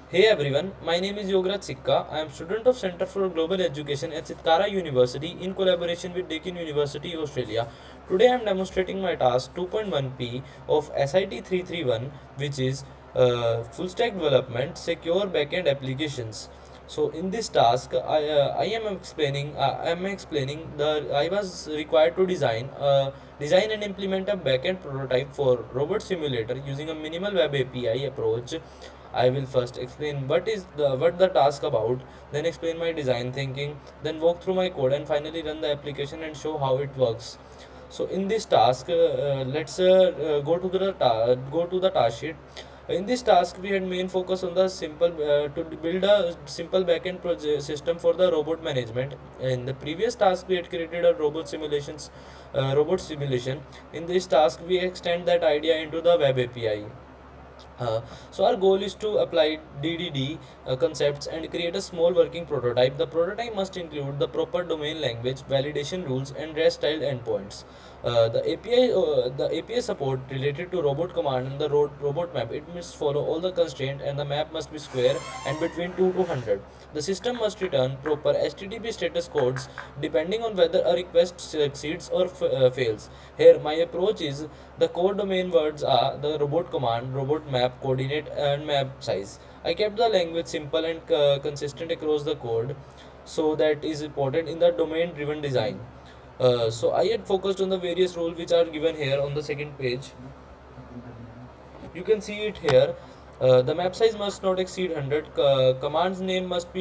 Hey everyone, my name is Yograj Sikka. I am student of Center for Global Education at SIT331 University in collaboration with Deakin University, Australia. Today I am demonstrating my task 2.1p of SIT331, which is full stack development, secure backend applications. So in this task, I am explaining the I was required to design and implement a backend prototype for robot simulator using a minimal web API approach. I will first explain what the task about, then explain my design thinking, then walk through my code and finally run the application and show how it works. So in this task, let's go to the task sheet. In this task, we had main focus on the simple to build a simple backend project system for the robot management. In the previous task, we had created a robot simulation. In this task, we extend that idea into the web API. So our goal is to apply DDD concepts and create a small working prototype. The prototype must include the proper domain language, validation rules, and REST style endpoints. The API support related to robot command and the robot map. It must follow all the constraints, and the map must be square and between 2 to 100. The system must return proper HTTP status codes depending on whether a request succeeds or fails. Here, my approach is the core domain words are the robot command, robot map, coordinate, and map size. I kept the language simple and consistent across the code, so that is important in the domain driven design. So I had focused on the various rules which are given here on the second page. You can see it here. The map size must not exceed 100. Command's name must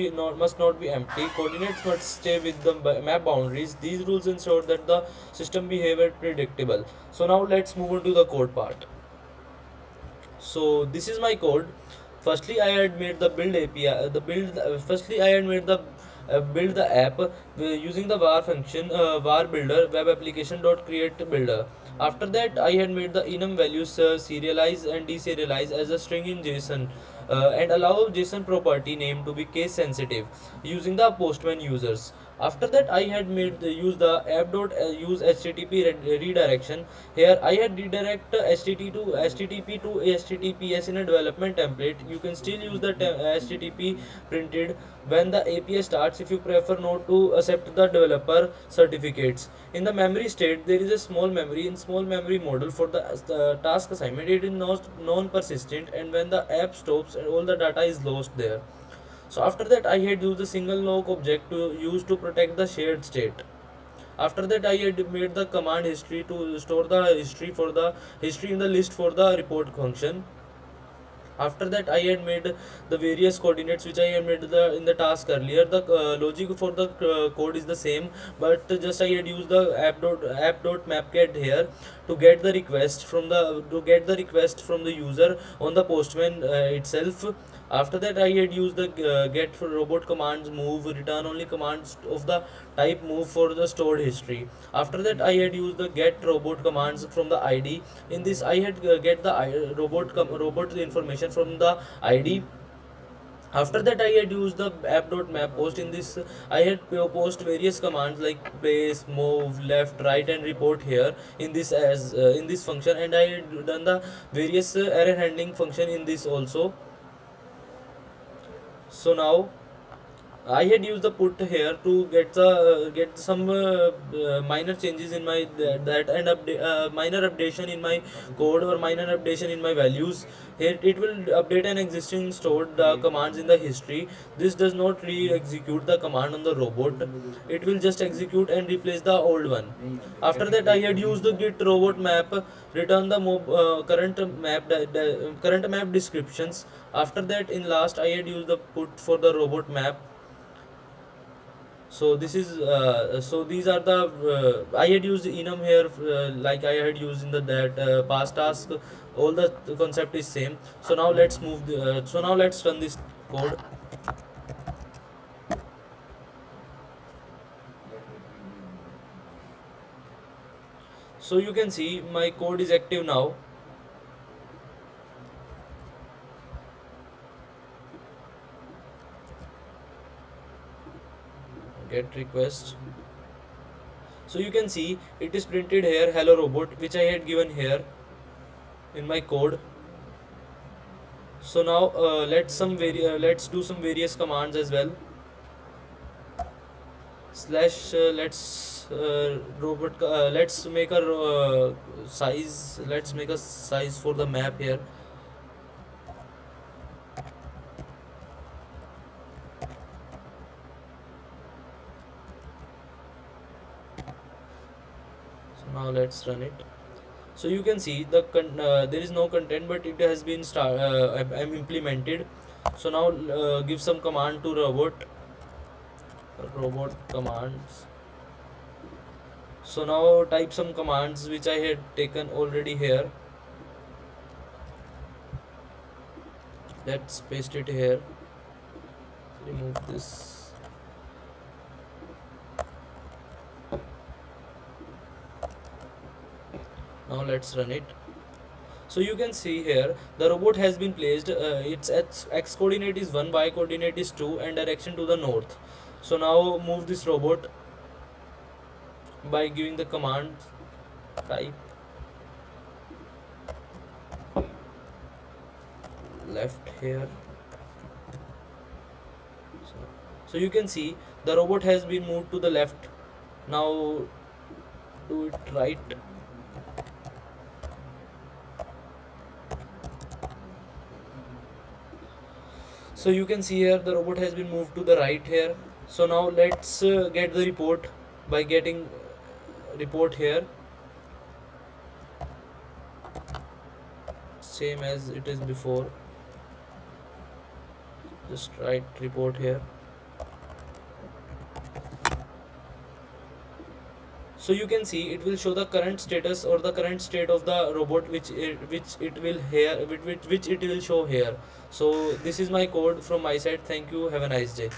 not be empty. Coordinates must stay with the map boundaries. These rules ensure that the system behavior predictable. So now let's move on to the code part. So this is my code. Firstly, I had made the build API. Firstly, I had made the build the app using the var function, var builder web application dot create builder. After that, I had made the enum values serialize and deserialize as a string in JSON. And allow JSON property name to be case sensitive using the postman users. After that, I had made use the app.use HTTP redirection. Here I had redirect HTTP to HTTPS in a development template. You can still use the HTTP printed when the API starts if you prefer not to accept the developer certificates. In the memory state, there is a small memory. In small memory model for the task assignment, it is not non-persistent, and when the app stops, all the data is lost there. So after that, I had used a single lock object to use to protect the shared state. After that, I had made the command history to store the history in the list for the report function. After that, I had made the various coordinates which I had made in the task earlier. The logic for the code is the same, but just I had used the app dot mapget here to get the request from the user on the postman itself. After that, I had used the get for robot commands, move, return only commands of the type move for the stored history. After that, I had used the get robot commands from the ID. In this, I had get the robot information from the ID. After that, I had used the app.map post. In this, I had post various commands like place, move, left, right, and report here in this function, and I had done the various error handling function in this also. So now I had used the put here to get some minor changes in my that and minor updation in my code or minor updation in my values. Here it will update an existing stored commands in the history. This does not re-execute the command on the robot. It will just execute and replace the old one. After that, I had used the git robot map, return the current map descriptions. After that, in last, I had used the put for the robot map. So this is so these are the I had used enum here like I had used in the that past task. All the concept is same. So now let's run this code. So you can see my code is active now. Get request. So you can see it is printed here hello robot, which I had given here in my code. So now let's do some various commands as well. Slash let's make a size, let's make a size for the map here. So now let's run it. So you can see there is no content, but it has been I'm implemented. So now give some command to robot commands. So now type some commands which I had taken already here. Let's paste it here. Remove this. Now let's run it. So you can see here the robot has been placed. Its x coordinate is 1, y coordinate is 2, and direction to the north. So now move this robot by giving the command type left here. So you can see the robot has been moved to the left. Now do it right. So you can see here the robot has been moved to the right here. So now let's get the report by getting report here, same as it is before. Just write report here. So you can see it will show the current status or the current state of the robot, which it will here, which it will show here. So this is my code from my side. Thank you, have a nice day.